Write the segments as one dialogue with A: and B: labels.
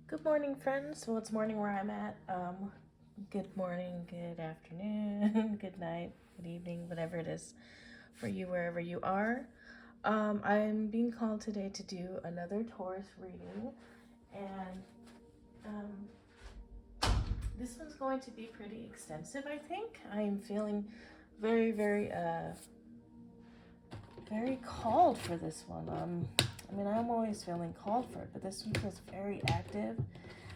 A: Good morning, friends. Well, it's morning where I'm at. Good morning, good afternoon, good night, good evening, whatever it is for you, wherever you are. I'm being called today to do another Taurus reading, and this one's going to be pretty extensive, I think. I am feeling very, very called for this one. I'm always feeling called for it, but this one feels very active.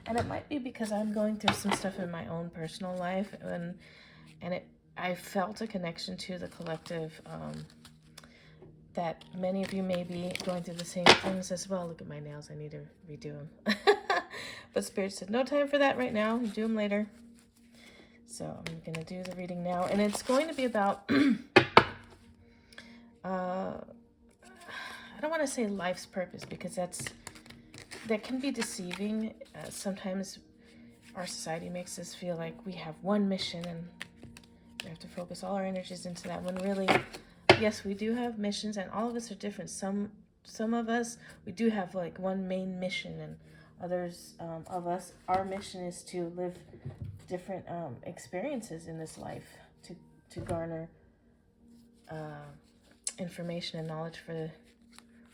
A: And it might be because I'm going through some stuff in my own personal life, and I felt a connection to the collective, that many of you may be going through the same things as well. Look at my nails, I need to redo them. But Spirit said, no time for that right now, do them later. So I'm going to do the reading now, and it's going to be about, I don't want to say life's purpose, because that can be deceiving. Sometimes our society makes us feel like we have one mission and we have to focus all our energies into that, when really, yes, we do have missions, and all of us are different. Some of us, we do have like one main mission, and others of us, our mission is to live different experiences in this life, to garner information and knowledge for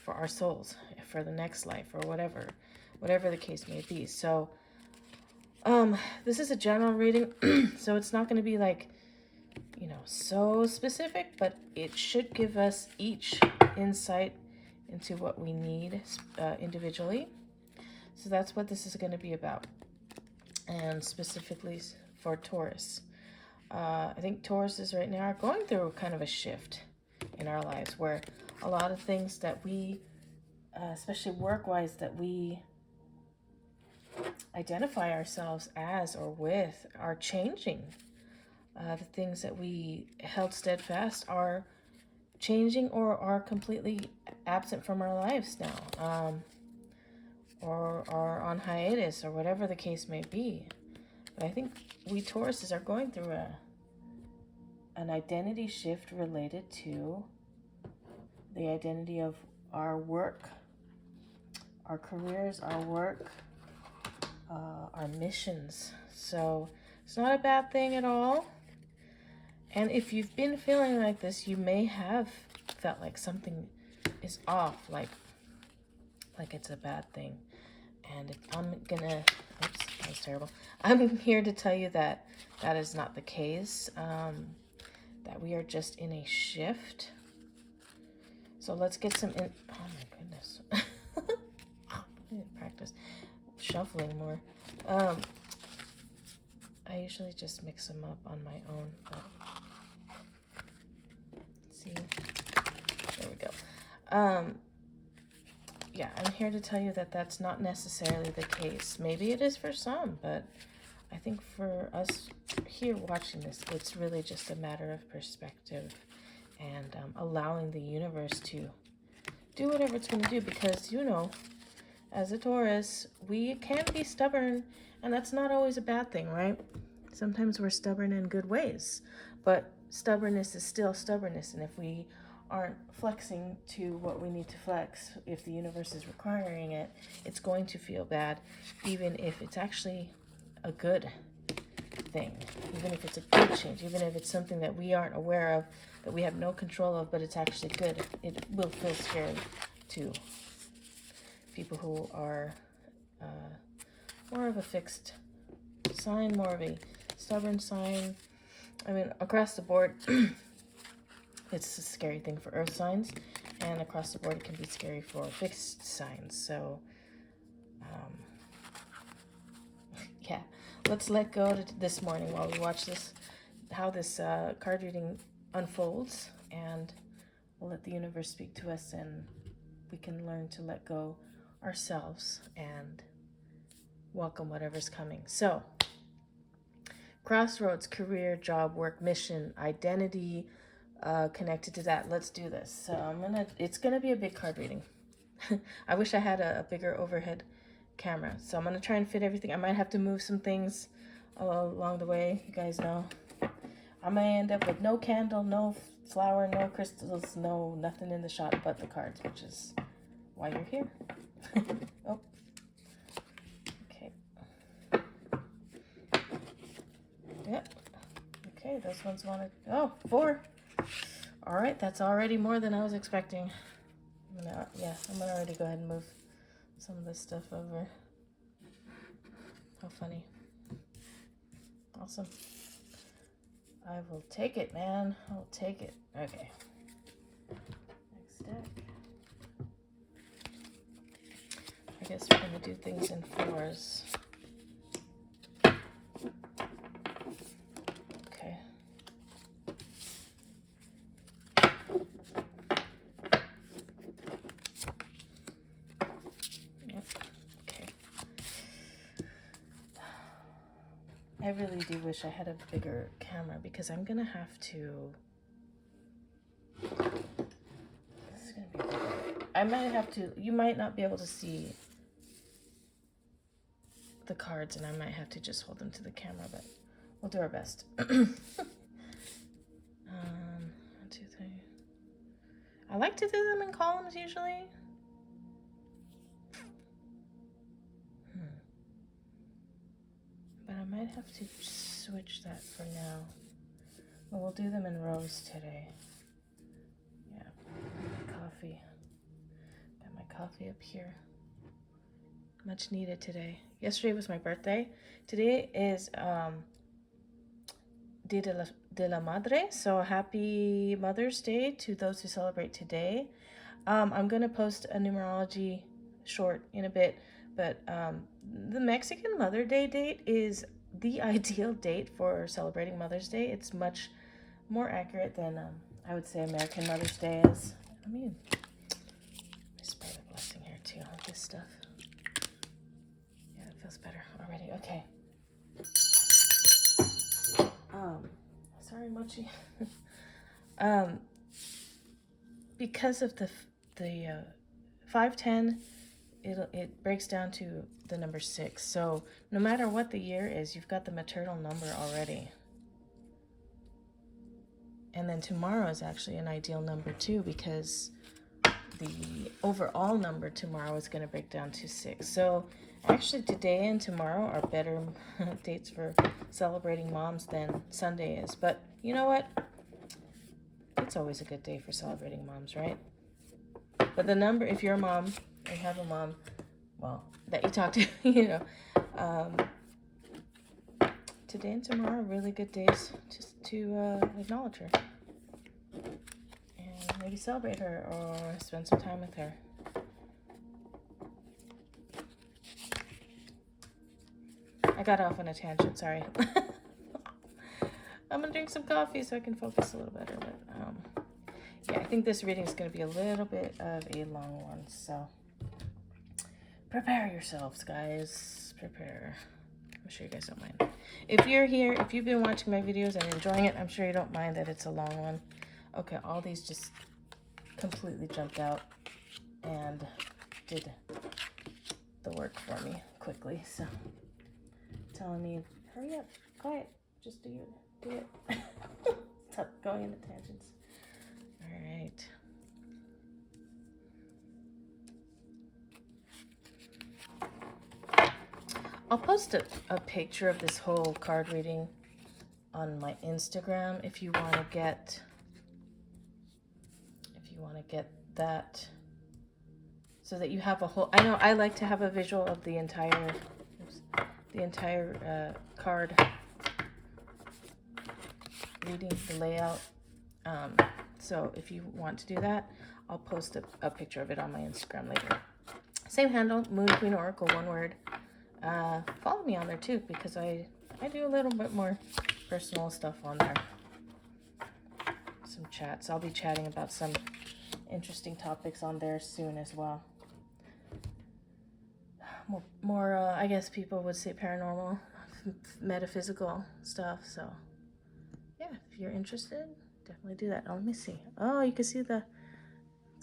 A: our souls, for the next life, or whatever the case may be. So this is a general reading, so it's not going to be like, so specific, but it should give us each insight into what we need individually. So that's what this is going to be about, and specifically for Taurus. I think Tauruses right now are going through kind of a shift in our lives, where a lot of things that we, especially work-wise, that we identify ourselves as or with, are changing. The things that we held steadfast are changing or are completely absent from our lives now, or are on hiatus, or whatever the case may be. But I think we Tauruses are going through an identity shift related to the identity of our work, our careers, our work, our missions. So it's not a bad thing at all. And if you've been feeling like this, you may have felt like something is off, like it's a bad thing. And oops, that was terrible. I'm here to tell you that that is not the case, that we are just in a shift. So let's get some oh my goodness. I need to practice shuffling more. I usually just mix them up on my own, but see, there we go. Yeah, I'm here to tell you that that's not necessarily the case. Maybe it is for some, but I think for us here watching this, it's really just a matter of perspective, and allowing the universe to do whatever it's going to do, because, as a Taurus, we can be stubborn, and that's not always a bad thing, right? Sometimes we're stubborn in good ways, but stubbornness is still stubbornness, and if we aren't flexing to what we need to flex, if the universe is requiring it, it's going to feel bad, even if it's actually a good thing, even if it's a good change, even if it's something that we aren't aware of, that we have no control of, but it's actually good. It will feel scary to people who are more of a fixed sign, more of a stubborn sign. I mean, across the board, it's a scary thing for earth signs, and across the board it can be scary for fixed signs. So yeah, let's let go this morning while we watch this, how this card reading unfolds, and we'll let the universe speak to us, and we can learn to let go ourselves and welcome whatever's coming. So, crossroads, career, job, work, mission, identity, connected to that. Let's do this. So it's gonna be a big card reading. I wish I had a bigger overhead camera. So I'm gonna try and fit everything. I might have to move some things along the way. You guys know, I may end up with no candle, no flower, no crystals, no nothing in the shot but the cards, which is why you're here. Oh, okay. those ones wanted. Oh, 4. All right, that's already more than I was expecting. I'm gonna already go ahead and move some of this stuff over. How funny. Awesome. I will take it, man. I'll take it. Okay. Next deck. I guess we're gonna do things in 4s. Okay. Yep. Okay. I really do wish I had a bigger camera because I'm gonna have to. This is gonna be bigger. I might have to. You might not be able to see the cards, and I might have to just hold them to the camera, but we'll do our best. 1, 2, 3. I like to do them in columns usually. But I might have to switch that for now. But we'll do them in rows today. Yeah, coffee. Got my coffee up here. Much needed today. Yesterday was my birthday. Today is Dia de la Madre, so happy Mother's Day to those who celebrate today. I'm going to post a numerology short in a bit, but the Mexican Mother Day date is the ideal date for celebrating Mother's Day. It's much more accurate than I would say American Mother's Day is. I mean, I spray the blessing here too on this stuff. Yeah, it feels better already. Okay. Sorry, Mochi. Because of the 510, it breaks down to the number 6. So no matter what the year is, you've got the maternal number already. And then tomorrow is actually an ideal number too, because the overall number tomorrow is going to break down to 6. So actually today and tomorrow are better dates for celebrating moms than Sunday is. But you know what? It's always a good day for celebrating moms, right? But the number, if you're a mom, or you have a mom, well, that you talk to, today and tomorrow are really good days just to acknowledge her. And maybe celebrate her or spend some time with her. I got off on a tangent, sorry. I'm gonna drink some coffee so I can focus a little better, but yeah, I think this reading is gonna be a little bit of a long one, so prepare yourselves, guys. Prepare. I'm sure you guys don't mind. If you're here, if you've been watching my videos and enjoying it, I'm sure you don't mind that it's a long one. Okay, all these just completely jumped out and did the work for me quickly, so telling me, hurry up, quiet, just do it. Stop going into tangents. All right. I'll post a picture of this whole card reading on my Instagram if you want to get that, so that you have a whole. I know I like to have a visual of the entire card reading, the layout. So if you want to do that, I'll post a picture of it on my Instagram later. Same handle, Moon Queen Oracle, one word. Follow me on there too, because I do a little bit more personal stuff on there. Some chats. I'll be chatting about some interesting topics on there soon as well. More I guess people would say paranormal, metaphysical stuff. So yeah, if you're interested, definitely do that. Oh, let me see. Oh, you can see the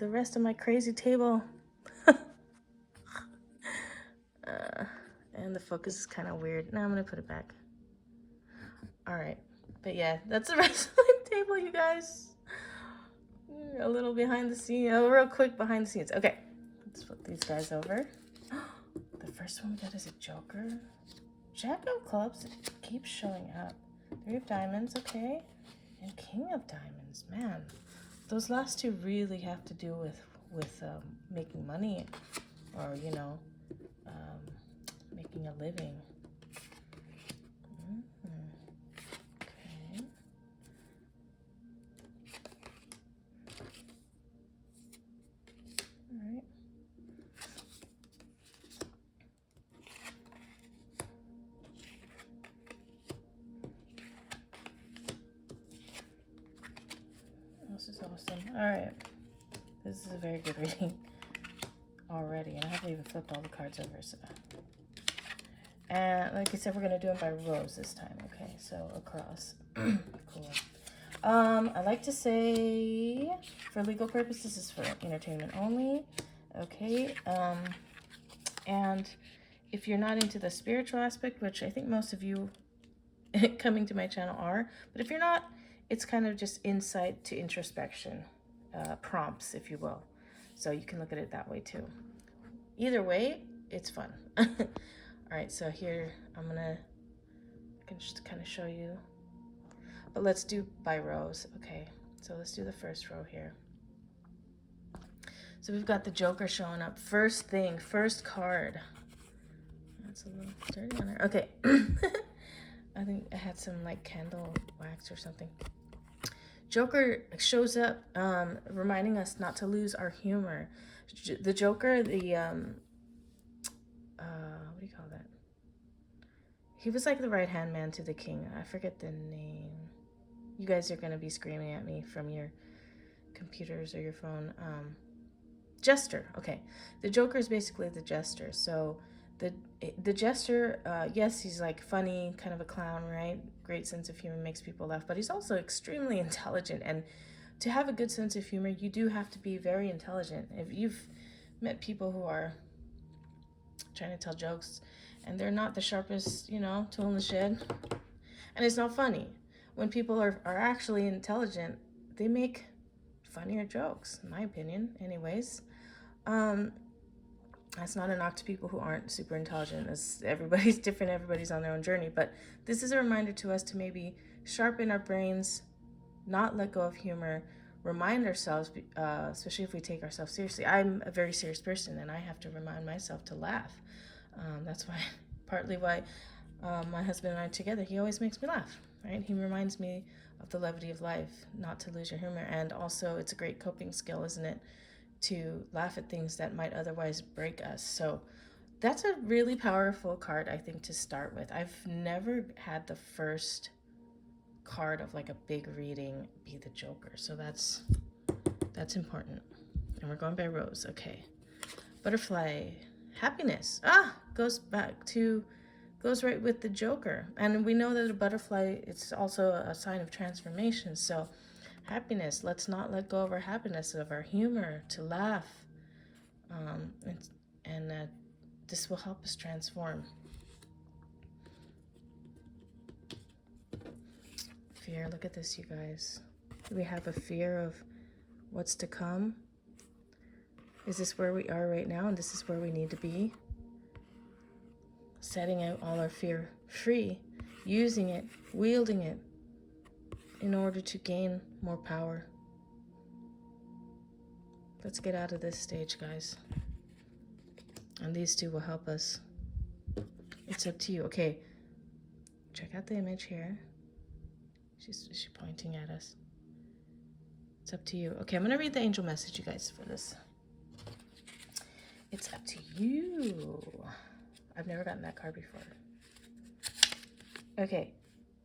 A: rest of my crazy table. And the focus is kind of weird. Now I'm gonna put it back. All right, but yeah, that's the rest of my table, you guys. A little behind the scenes, real quick behind the scenes. Okay, let's flip these guys over. The first one we got is a Joker. Jack of Clubs keeps showing up. 3 of Diamonds, okay. And King of Diamonds, man. Those last two really have to do with making money, or, you know, making a living. Okay. All right. This is awesome. All right. This is a very good reading already, and I haven't even flipped all the cards over. So. And like I said, we're gonna do them by rows this time. Okay, so across. Cool. I like to say, for legal purposes, this is for entertainment only. Okay. And if you're not into the spiritual aspect, which I think most of you coming to my channel are, but if you're not, it's kind of just insight to introspection, prompts, if you will. So you can look at it that way too. Either way, it's fun. All right, so here I can just kind of show you, but let's do by rows. Okay, so let's do the first row here. So we've got the Joker showing up. First thing, first card. That's a little dirty on there. Okay. I think I had some like candle wax or something. Joker shows up, reminding us not to lose our humor. The Joker, what do you call that? He was like the right-hand man to the king. I forget the name. You guys are going to be screaming at me from your computers or your phone. Jester. Okay. The Joker is basically the jester. So the jester, yes, he's like funny, kind of a clown, right? Great sense of humor, makes people laugh, but he's also extremely intelligent. And to have a good sense of humor, you do have to be very intelligent. If you've met people who are trying to tell jokes and they're not the sharpest, tool in the shed, and it's not funny. When people are actually intelligent, they make funnier jokes, in my opinion, anyways. That's not a knock to people who aren't super intelligent. Everybody's different, everybody's on their own journey. But this is a reminder to us to maybe sharpen our brains, not let go of humor, remind ourselves, especially if we take ourselves seriously. I'm a very serious person, and I have to remind myself to laugh. That's partly why my husband and I are together. He always makes me laugh, right? He reminds me of the levity of life, not to lose your humor. And also, it's a great coping skill, isn't it? To laugh at things that might otherwise break us. So that's a really powerful card, I think, to start with. I've never had the first card of like a big reading be the Joker. So that's important. And we're going by rows. Okay. Butterfly. Happiness. Goes right with the Joker. And we know that a butterfly, it's also a sign of transformation. So happiness. Let's not let go of our happiness, of our humor, to laugh. And this will help us transform. Fear. Look at this, you guys. We have a fear of what's to come. Is this where we are right now, and this is where we need to be? Setting out all our fear free, using it, wielding it, in order to gain more power. Let's get out of this stage, guys. And these two will help us. It's up to you. Okay. Check out the image here. She's pointing at us. It's up to you. Okay, I'm going to read the angel message, you guys, for this. It's up to you. I've never gotten that card before. Okay.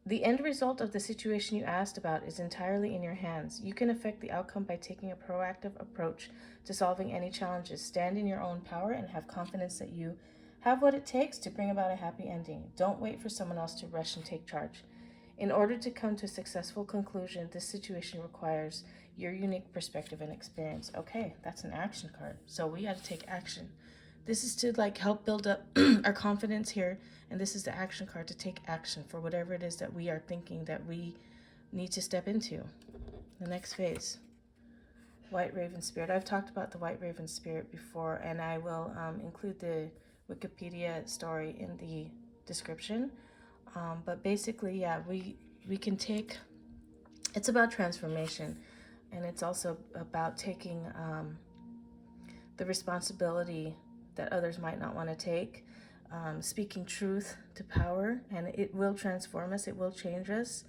A: The end result of the situation you asked about is entirely in your hands. You can affect the outcome by taking a proactive approach to solving any challenges. Stand in your own power and have confidence that you have what it takes to bring about a happy ending. Don't wait for someone else to rush and take charge. In order to come to a successful conclusion, this situation requires your unique perspective and experience. Okay, that's an action card. So we got to take action. This is to help build up our confidence here. And this is the action card to take action for whatever it is that we are thinking that we need to step into. The next phase. White Raven Spirit. I've talked about the White Raven Spirit before, and I will include the Wikipedia story in the description. But basically, yeah, we can take It's about transformation, and it's also about taking the responsibility that others might not want to take, speaking truth to power, and it will transform us. It will change us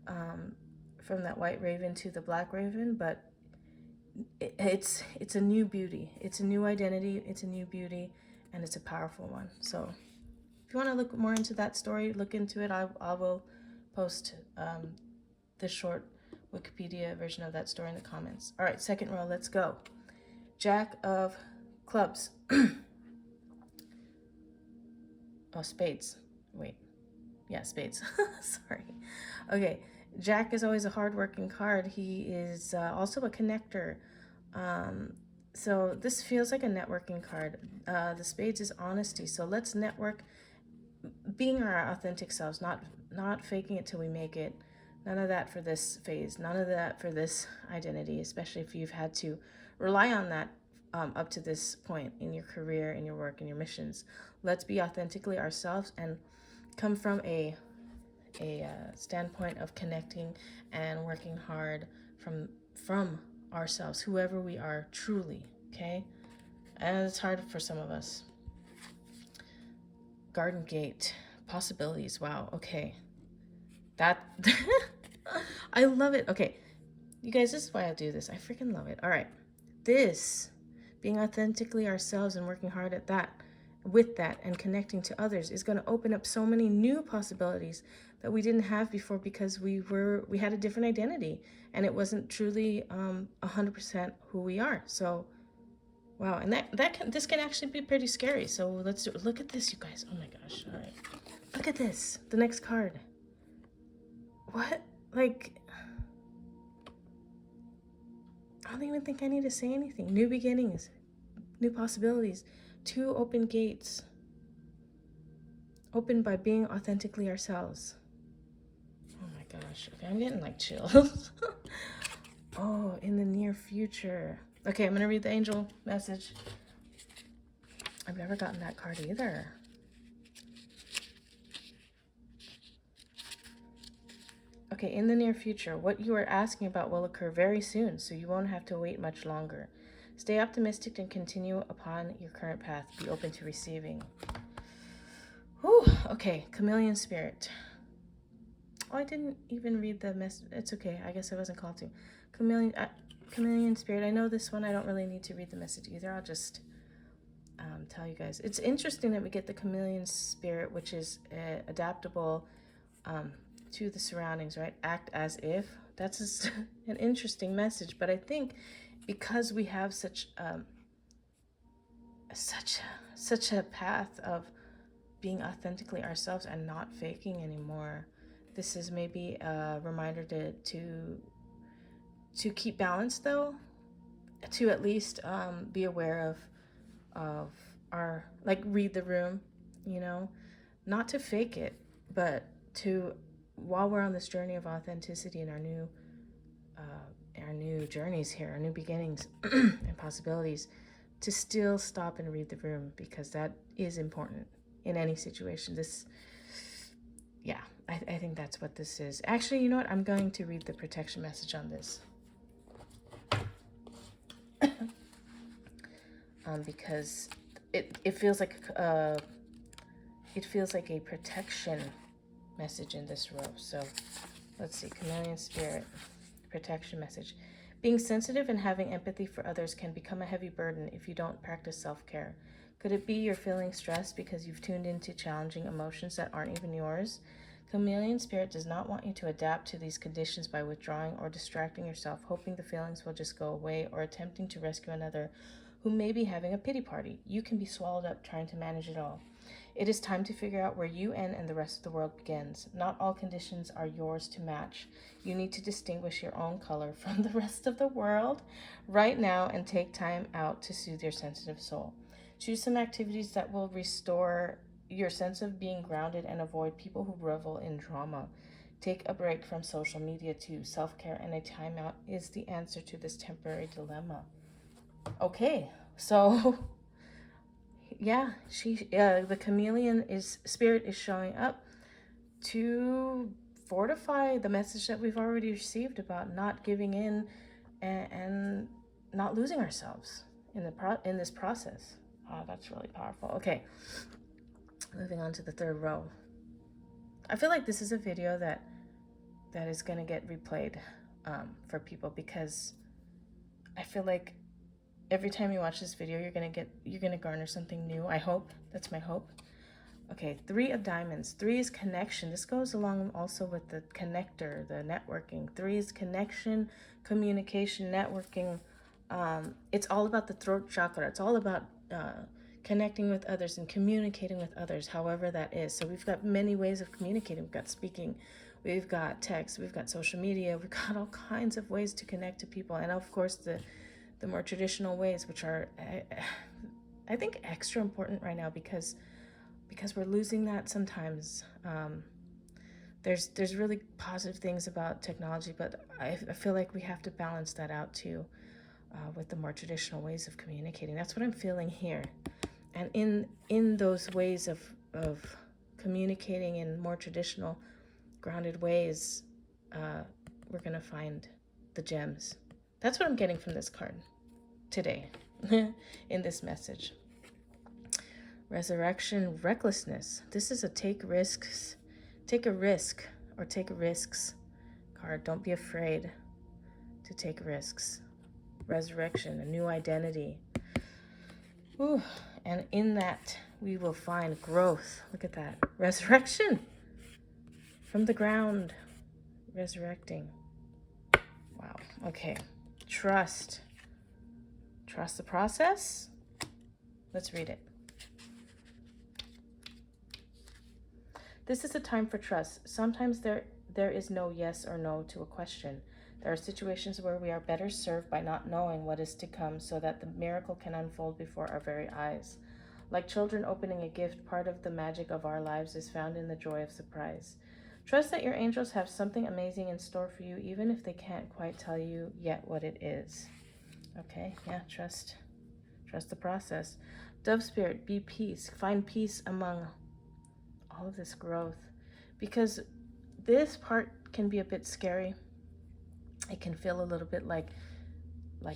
A: from that white raven to the black raven, but it's a new beauty. It's a new identity. It's a new beauty, and it's a powerful one. So if you want to look more into that story, look into it. I will post the short Wikipedia version of that story in the comments. All right, second row, let's go. Jack of clubs. Oh, spades. Wait. Yeah, spades. Sorry. Okay. Jack is always a hardworking card. He is also a connector. So this feels like a networking card. The spades is honesty. So let's network, being our authentic selves, not faking it till we make it. None of that for this phase. None of that for this identity, especially if you've had to rely on that up to this point in your career, in your work, in your missions. Let's be authentically ourselves and come from a standpoint of connecting and working hard from ourselves, whoever we are truly, okay? And it's hard for some of us. Garden Gate, possibilities. Wow, okay. That, I love it. Okay, you guys, this is why I do this. I freaking love it. All right, this, being authentically ourselves and working hard at that, with that, and connecting to others is going to open up so many new possibilities that we didn't have before because we had a different identity and it wasn't truly 100% who we are. So wow, and this can actually be pretty scary. So let's do it. Look at this, you guys. Oh my gosh. All right, look at this, the next card. What? Like, I don't even think I need to say anything. New beginnings, new possibilities, 2 open gates, opened by being authentically ourselves. Oh my gosh. Okay, I'm getting like chills. Oh, in the near future. Okay, I'm going to read the angel message. I've never gotten that card either. Okay, in the near future, what you are asking about will occur very soon, so you won't have to wait much longer. Stay optimistic and continue upon your current path. Be open to receiving. Whew, okay, chameleon spirit. Oh, I didn't even read the message. It's okay. I guess I wasn't called to. Chameleon spirit. I know this one. I don't really need to read the message either. I'll just tell you guys. It's interesting that we get the chameleon spirit, which is adaptable to the surroundings, right? Act as if. That's an interesting message. But I think because we have such a path of being authentically ourselves and not faking anymore, this is maybe a reminder to keep balance, though, to at least be aware of our, like, read the room, you know, not to fake it, but to, while we're on this journey of authenticity and our new journeys here, our new beginnings and possibilities, to still stop and read the room, because that is important in any situation. I think that's what this is. Actually, you know what? I'm going to read the protection message on this. Because it feels like a protection message in this row. So let's see, chameleon spirit, protection message. Being sensitive and having empathy for others can become a heavy burden if you don't practice self-care. Could it be you're feeling stressed because you've tuned into challenging emotions that aren't even yours? Chameleon spirit does not want you to adapt to these conditions by withdrawing or distracting yourself, hoping the feelings will just go away, or attempting to rescue another who may be having a pity party. You can be swallowed up trying to manage it all. It is time to figure out where you end and the rest of the world begins. Not all conditions are yours to match. You need to distinguish your own color from the rest of the world right now and take time out to soothe your sensitive soul. Choose some activities that will restore your sense of being grounded and avoid people who revel in drama. Take a break from social media too. Self-care and a timeout is the answer to this temporary dilemma. Okay, so yeah, the chameleon spirit is showing up to fortify the message that we've already received about not giving in and not losing ourselves in this process. Oh, that's really powerful. Okay, moving on to the third row. I feel like this is a video that is going to get replayed for people, because I feel like every time you watch this video, you're gonna garner something new. I hope. That's my hope. Okay, 3 of diamonds. 3 is connection. This goes along also with the connector, the networking. 3 is connection, communication, networking. It's all about the throat chakra. It's all about connecting with others and communicating with others, however that is. So we've got many ways of communicating. We've got speaking, we've got text, we've got social media, we've got all kinds of ways to connect to people. And of course, the more traditional ways, which are, I think, extra important right now, because we're losing that sometimes. There's really positive things about technology, but I feel like we have to balance that out too, with the more traditional ways of communicating. That's what I'm feeling here. And in those ways of communicating in more traditional, grounded ways, we're going to find the gems. That's what I'm getting from this card today in this message. Resurrection, recklessness. This is a take a risk or take risks card. Don't be afraid to take risks. Resurrection, a new identity. Ooh, and in that we will find growth. Look at that. Resurrection from the ground. Resurrecting. Wow. Okay. Trust. Trust the process. Let's read it. This is a time for trust. Sometimes there is no yes or no to a question. There are situations where we are better served by not knowing what is to come, so that the miracle can unfold before our very eyes. Like children opening a gift, part of the magic of our lives is found in the joy of surprise. Trust that your angels have something amazing in store for you, even if they can't quite tell you yet what it is. Okay, yeah, trust the process. Dove spirit, be peace. Find peace among all of this growth, because this part can be a bit scary. It can feel a little bit like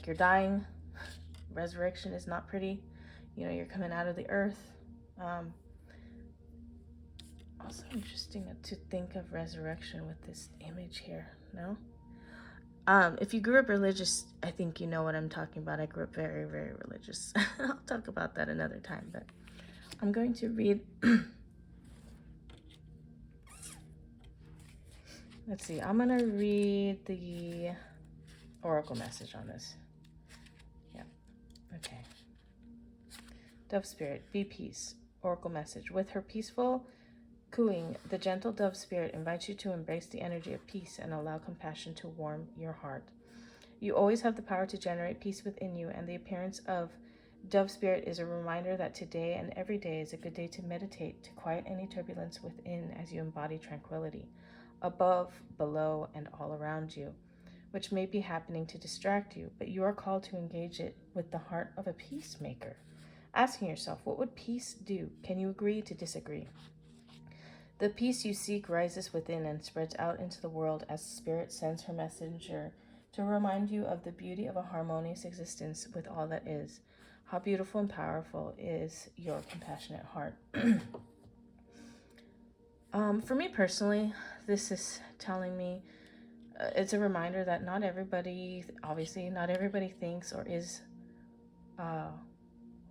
A: you're dying. Resurrection is not pretty. You know, you're coming out of the earth. Also interesting to think of resurrection with this image here, no? If you grew up religious, I think you know what I'm talking about. I grew up very, very religious. I'll talk about that another time, but I'm going to read... Let's see, I'm going to read the oracle message on this. Yeah, okay. Dove spirit, be peace. Oracle message. With her peaceful cooing, the gentle dove spirit invites you to embrace the energy of peace and allow compassion to warm your heart. You always have the power to generate peace within you, and the appearance of dove spirit is a reminder that today and every day is a good day to meditate, to quiet any turbulence within as you embody tranquility, above, below, and all around you, which may be happening to distract you, but you are called to engage it with the heart of a peacemaker, asking yourself, what would peace do? Can you agree to disagree? The peace you seek rises within and spreads out into the world as Spirit sends her messenger to remind you of the beauty of a harmonious existence with all that is. How beautiful and powerful is your compassionate heart. For me personally, this is telling me, it's a reminder that not everybody thinks or is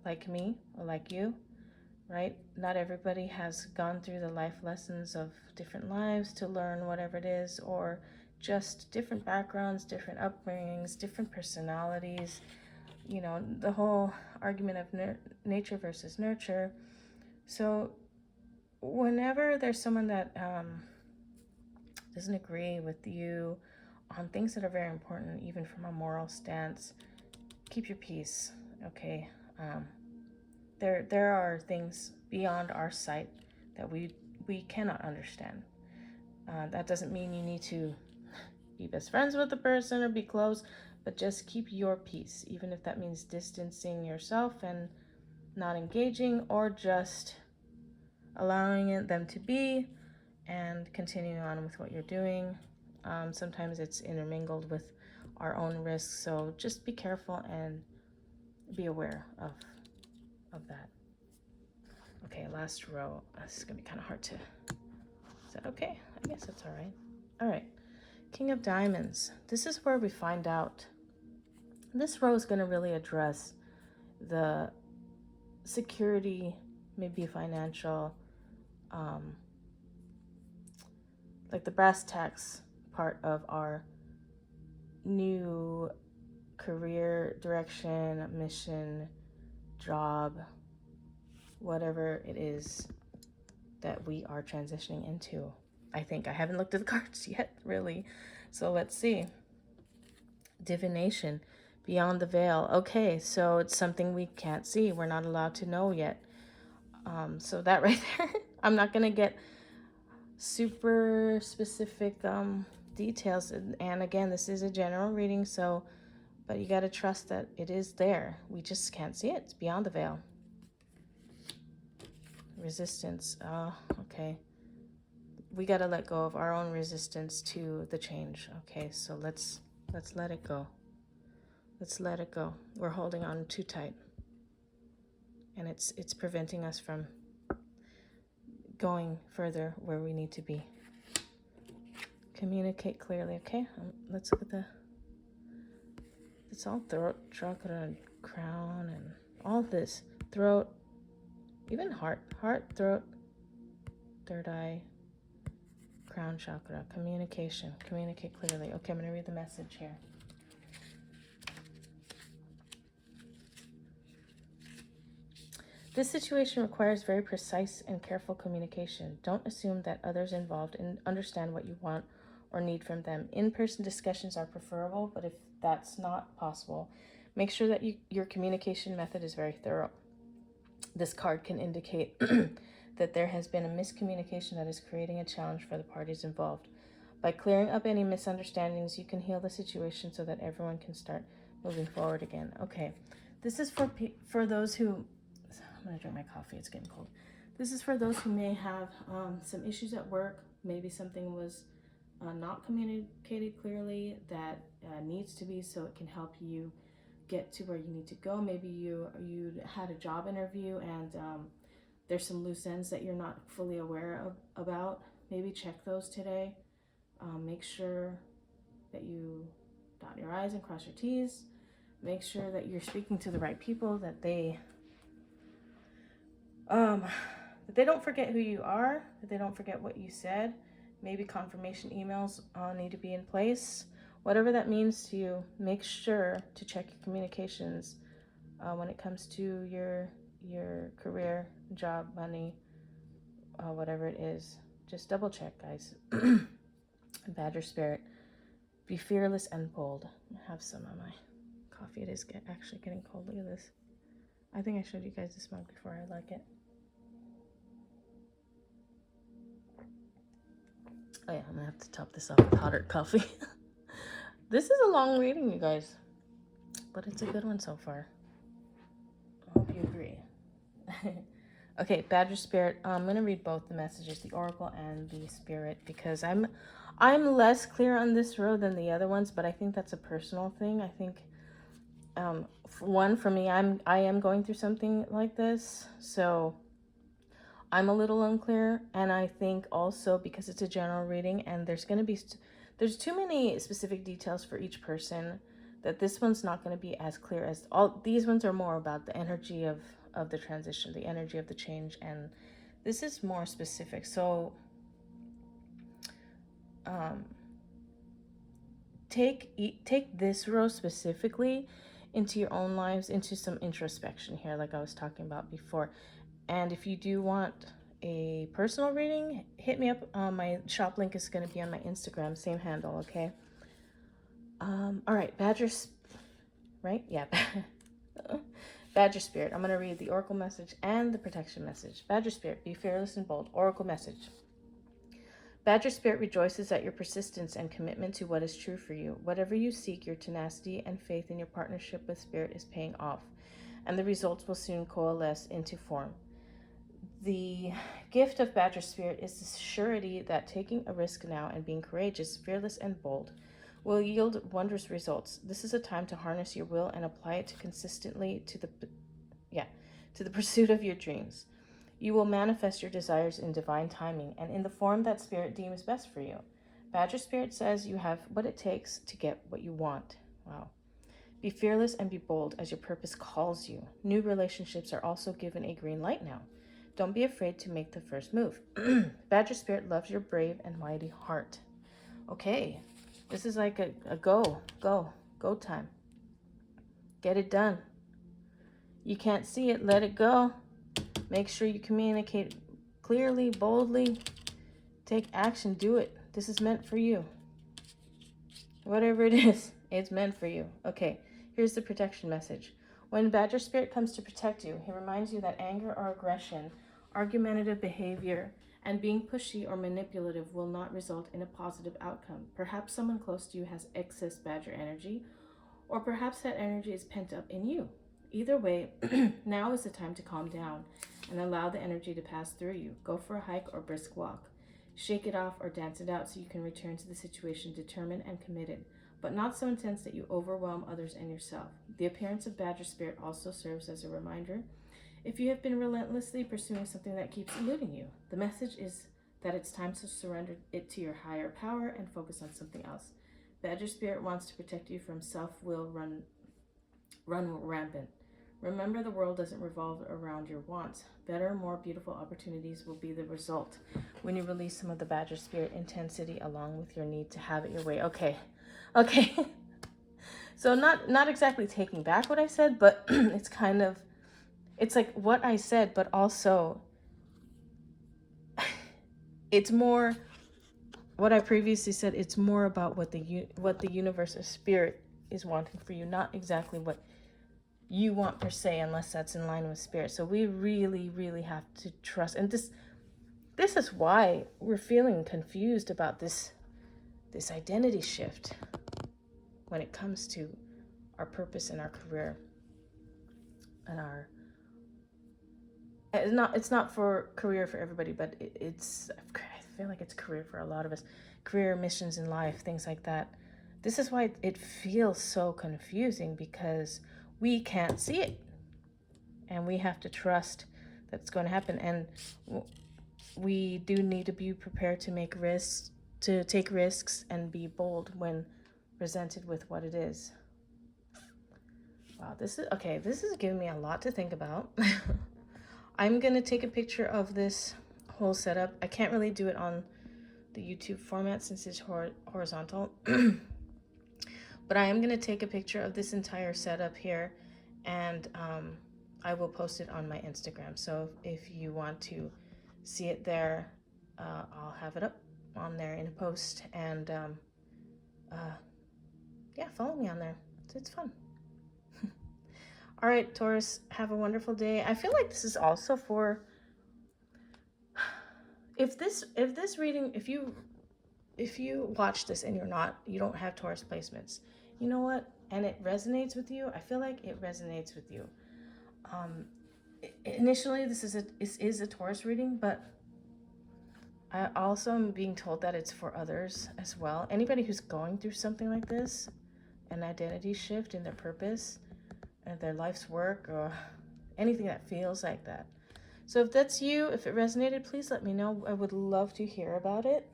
A: like me or like you, right? Not everybody has gone through the life lessons of different lives to learn whatever it is, or just different backgrounds, different upbringings, different personalities. You know, the whole argument of nature versus nurture. So whenever there's someone that doesn't agree with you on things that are very important, even from a moral stance, keep your peace, okay? There are things beyond our sight that we cannot understand. That doesn't mean you need to be best friends with the person or be close, but just keep your peace, even if that means distancing yourself and not engaging, or just allowing them to be and continue on with what you're doing. Sometimes it's intermingled with our own risks, so just be careful and be aware of that. Okay, last row. This is gonna be kind of hard to. Is that okay? I guess that's all right. All right, King of Diamonds. This is where we find out. This row is gonna really address the security, maybe financial, like the brass tacks part of our new career direction, mission, job, whatever it is that we are transitioning into. I think I haven't looked at the cards yet, really. So let's see. Divination, beyond the veil. Okay, so it's something we can't see. We're not allowed to know yet. So that right there, I'm not going to get super specific details. And again, this is a general reading, so, but you got to trust that it is there. We just can't see it. It's beyond the veil. Resistance. Okay. We got to let go of our own resistance to the change. Okay, so let's let it go. Let's let it go. We're holding on too tight. And it's preventing us from going further where we need to be. Communicate clearly, okay? Let's look at the... It's all throat, chakra, and crown, and all this. Throat, even heart. Heart, throat, third eye, crown chakra. Communication. Communicate clearly. Okay, I'm going to read the message here. This situation requires very precise and careful communication. Don't assume that others involved understand what you want or need from them. In-person discussions are preferable, but if that's not possible, make sure that your communication method is very thorough. This card can indicate that there has been a miscommunication that is creating a challenge for the parties involved. By clearing up any misunderstandings, you can heal the situation so that everyone can start moving forward again. Okay, this is for those who... I'm going to drink my coffee. It's getting cold. This is for those who may have some issues at work. Maybe something was not communicated clearly that needs to be, so it can help you get to where you need to go. Maybe you had a job interview and there's some loose ends that you're not fully aware about. Maybe check those today. Make sure that you dot your I's and cross your T's. Make sure that you're speaking to the right people, that they don't forget who you are, that they don't forget what you said. Maybe confirmation emails need to be in place. Whatever that means to you, make sure to check your communications when it comes to your career, job, money, whatever it is. Just double check, guys. Badger spirit, be fearless and bold. I have some on my coffee. It is actually getting cold. Look at this. I think I showed you guys this mug before. I like it. Oh yeah, I'm gonna have to top this off with hotter coffee. This is a long reading, you guys, but it's a good one so far. I hope you agree. Okay, Badger Spirit. I'm gonna read both the messages, the Oracle and the Spirit, because I'm less clear on this row than the other ones, but I think that's a personal thing. I think for me, I am going through something like this, so I'm a little unclear. And I think also because it's a general reading and there's too many specific details for each person, that this one's not going to be as clear as all these ones are. More about the energy of the transition, the energy of the change, and this is more specific. So take this row specifically into your own lives, into some introspection here, like I was talking about before. And if you do want a personal reading, hit me up. My shop link is going to be on my Instagram, same handle, okay? All right, Badgers, right? Yeah. Badger Spirit. I'm going to read the Oracle message and the protection message. Badger Spirit, be fearless and bold. Oracle message. Badger Spirit rejoices at your persistence and commitment to what is true for you. Whatever you seek, your tenacity and faith in your partnership with Spirit is paying off, and the results will soon coalesce into form. The gift of Badger Spirit is the surety that taking a risk now and being courageous, fearless, and bold will yield wondrous results. This is a time to harness your will and apply it consistently to the pursuit of your dreams. You will manifest your desires in divine timing and in the form that Spirit deems best for you. Badger Spirit says you have what it takes to get what you want. Wow. Be fearless and be bold as your purpose calls you. New relationships are also given a green light now. Don't be afraid to make the first move. Badger Spirit loves your brave and mighty heart. Okay, this is like a go time. Get it done. You can't see it, let it go. Make sure you communicate clearly, boldly. Take action, do it. This is meant for you. Whatever it is, it's meant for you. Okay, here's the protection message. When Badger Spirit comes to protect you, he reminds you that anger or aggression, argumentative behavior, and being pushy or manipulative will not result in a positive outcome. Perhaps someone close to you has excess Badger energy, or perhaps that energy is pent up in you. Either way, now is the time to calm down and allow the energy to pass through you. Go for a hike or brisk walk. Shake it off or dance it out so you can return to the situation determined and committed, but not so intense that you overwhelm others and yourself. The appearance of Badger Spirit also serves as a reminder if you have been relentlessly pursuing something that keeps eluding you. The message is that it's time to surrender it to your higher power and focus on something else. Badger Spirit wants to protect you from self-will run rampant. Remember, the world doesn't revolve around your wants. Better, more beautiful opportunities will be the result when you release some of the Badger Spirit intensity along with your need to have it your way. Okay. So not exactly taking back what I said, but it's like what I said, but also it's more what I previously said. It's more about what the universe of spirit is wanting for you, not exactly what you want per se, unless that's in line with spirit. So we really, really have to trust. And this is why we're feeling confused about this identity shift when it comes to our purpose and our career and our it's not for career for everybody, but it's I feel like it's career for a lot of us. Career, missions in life, things like that. This is why it feels so confusing, because we can't see it. And we have to trust that it's going to happen. And we do need to be prepared to take risks and be bold when presented with what it is. Wow, this is giving me a lot to think about. I'm going to take a picture of this whole setup. I can't really do it on the YouTube format since it's horizontal. But I am going to take a picture of this entire setup here, and I will post it on my Instagram. So if you want to see it there, I'll have it up on there in a post. And follow me on there. It's fun. All right, Taurus, have a wonderful day. I feel like this is also for if this reading, if you watch this and you don't have Taurus placements, you know what? And it resonates with you. I feel like it resonates with you. Initially, this is a Taurus reading, but I also am being told that it's for others as well. Anybody who's going through something like this, an identity shift in their purpose, and their life's work, or anything that feels like that. So if that's you, if it resonated, please let me know. I would love to hear about it,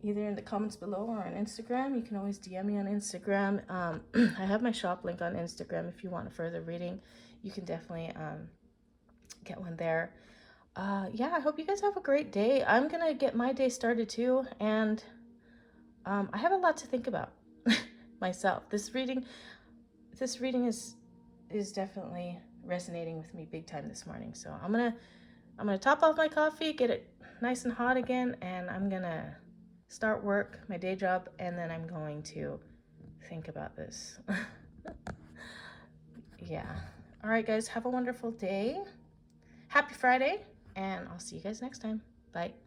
A: either in the comments below or on Instagram. You can always DM me on Instagram. I have my shop link on Instagram. If you want a further reading, you can definitely get one there. I hope you guys have a great day. I'm gonna get my day started too, and I have a lot to think about myself. This reading is definitely resonating with me big time this morning. So I'm gonna top off my coffee, get it nice and hot again, and I'm gonna start work, my day job, and then I'm going to think about this. Yeah. All right, guys, have a wonderful day. Happy Friday, and I'll see you guys next time. Bye.